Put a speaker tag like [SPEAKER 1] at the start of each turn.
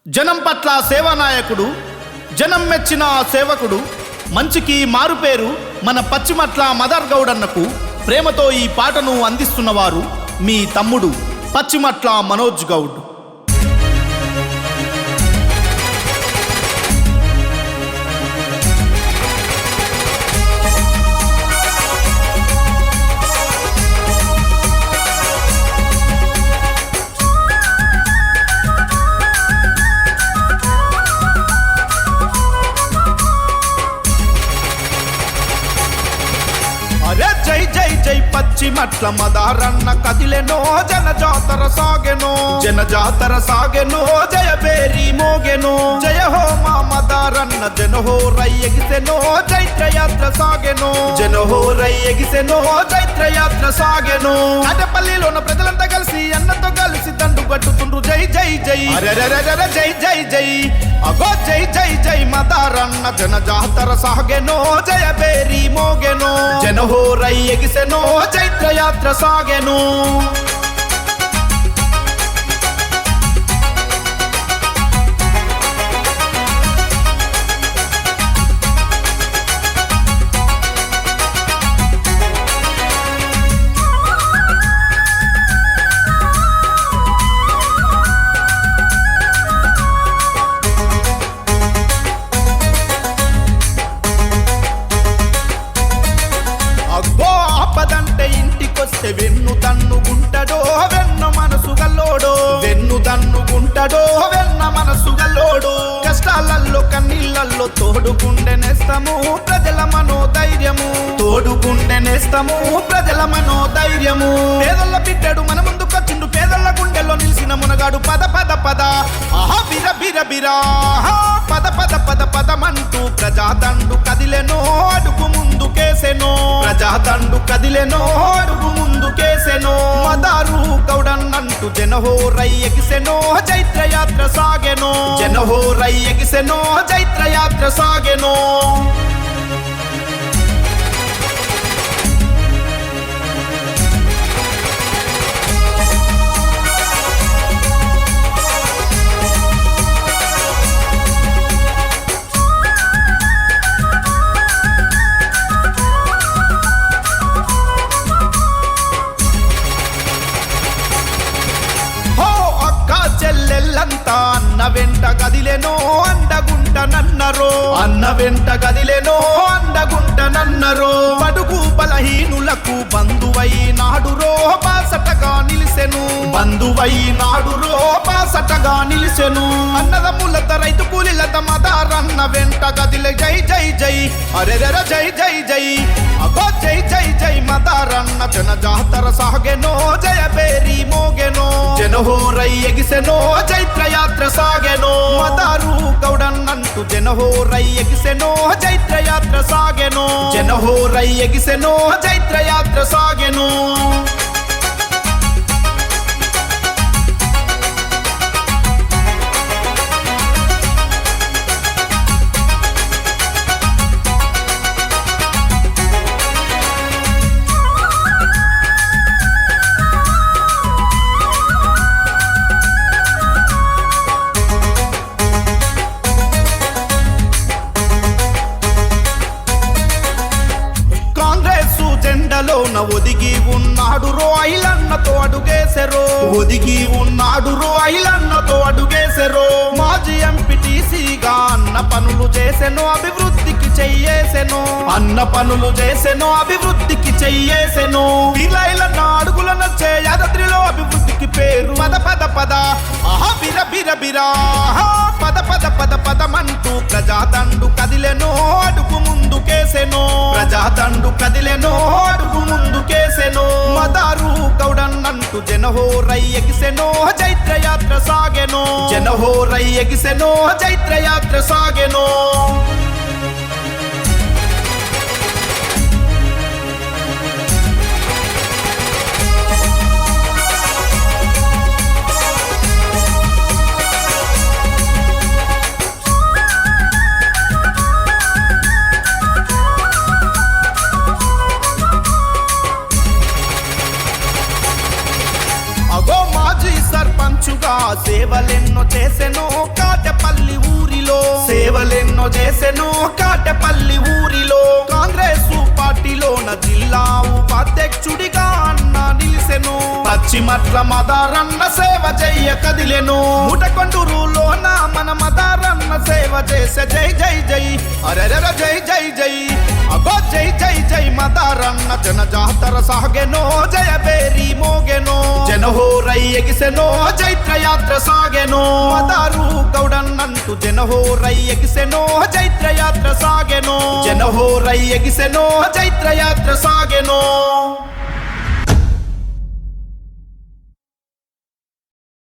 [SPEAKER 1] జనం పట్ల సేవానాయకుడు, జనం మెచ్చిన సేవకుడు, మంచికి మారుపేరు మన పచ్చిమట్ల మదర్ గౌడన్నకు ప్రేమతో ఈ పాటను అందిస్తున్నవారు మీ తమ్ముడు పచ్చిమట్ల మనోజ్ గౌడ్. జై జై జై పచ్చిమట్ల మదారన్న కదిలెనో, జన జాతర సాగెనో, జన జాతర సాగెనో, జయ బేరి మోగెనో, జయ హో మా మదారన్న జన హో రై ఎగిసెనో, చైత్రయాత్ర సాగెనో, జన హో రై ఎగిసెనో, చైత్రయాత్ర సాగెనో. అటపల్లిలోన ప్రజలంతా కలిసి అన్నతో కలిసి దండు కట్టుతుండ్రు జై జై జై జై జై జై అగో జై జై జై మదారన్న జన జాతర సాగెనో, జయ బేరి మోగెనో, జన హో రై ఎగిసెనో, చైత్రయాత్ర సాగెను. వెన్ను తన్నుగుంటడో వెన్న మనసు గల్లోడో, వెన్ను తన్నుగుంటడో వెన్న మనసు గల్లోడో, కష్టాలల్లో కన్నీళ్ళల్లో తోడుకుండెనేస్తము ప్రజల మనోధైర్యము, తోడుకుండెనేస్తము ప్రజల మనోధైర్యము. పేదల బిడ్డడు మన ముందుకొచ్చిండు, పేదల గుండెల్లో నిలిసిన మునగాడు పద పద పద ఆహా బిర బిర బిరా పద పద పద పదమంటూ ప్రజాదండు కదిలెనో, అడుగు ముందుకేసెనో, ప్రజాదండు కదిలెనో, అడుగు ముందుకేసెనో. మదారు గౌడన్నంటూ జనహో రై ఎగిసెనో, చైత్రయాత్ర సాగెనో, జనహో రై ఎగిసెనో, చైత్రయాత్ర సాగెనో. చెల్లెల్లంతా అన్న వెంట గదిలెనో, అండగుంట నన్నరో, అన్న వెంట గదిలెనో, అండగుంట నన్నరో. బడుగు బలహీనులకు బంధువై నాడురో, బాసటగా నిలిసెను, బంధువై నాడురో, బాసటగా నిలిసెను. అన్నదమ్ములత రైతు కూలీలత మదారన్న వెంట గదిలె జై జై జై అరెరెర జై జై జై అగో జై జై జై మదారన్న జన జాతర సాగెనో, జయ బేరి మోగెనో, జన హో రై ఎగిసెనో, చైత్రయాత్ర సాగెనో. మదారు గౌడన్నంటూ జన హో రై ఎగిసెనో, చైత్రయాత్ర సాగెనో, జన హో రై ఎగిసెనో, చైత్రయాత్ర సాగెనో. జెండలోన ఒదిగి ఉన్నాడు రో ఐలన్నతో అడుగేసెరో, ఒదిగి ఉన్నాడు రో ఐలన్నతో అడుగేసెరో. మాజీ ఎంపీటీసీగా అన్న పనులు చేసెనో, అభివృద్ధికి చెయ్యేసెనో, అన్న పనులు చేసెనో, అభివృద్ధికి చెయ్యేసెనో. వీలైలన్న అడుగుల నచ్చే యాదాద్రిలో అభివృద్ధికి పేరు పద పద పద ఆహా బిర బిర బిరా పద పద పద పదమంటూ ప్రజాదండు కదిలెనో, అడుగు ముందుకేసెనో, ప్రజాదండు కదిలెనో, అడుగు ముందుకేసెనో. మదారు గౌడన్నంటూ జనహో రై ఎగిసెనో, చైత్రయాత్ర సాగెనో, జనహో రై ఎగిసెనో, చైత్రయాత్ర సాగెనో. సేవలెన్నో చేసెనో, చేసెను కాటెపల్లి ఊరిలో కాంగ్రెస్ పార్టీలోన జిల్లా ఉపాధ్యక్షుడిగా అన్న నిలిసెను పశ్చిమట్ల మదారన్న సేవ చెయ్య కదిలెను ముటకొండూరులోన మన మదారన్న సేవ చేసే జై జై జై అరెరెర జై జై జై అగో జై జై జై మదారన్న జన జాతర సాగెనో జయ బేరి మోగెనో జనహోరై ఎగిసెనో చైత్రయాత్ర సాగెనో మదారు గౌడన్నంటూ జనహోరై ఎగిసెనో చైత్రయాత్ర సాగెనో జనహోరై ఎగిసెనో చైత్రయాత్ర సాగెనో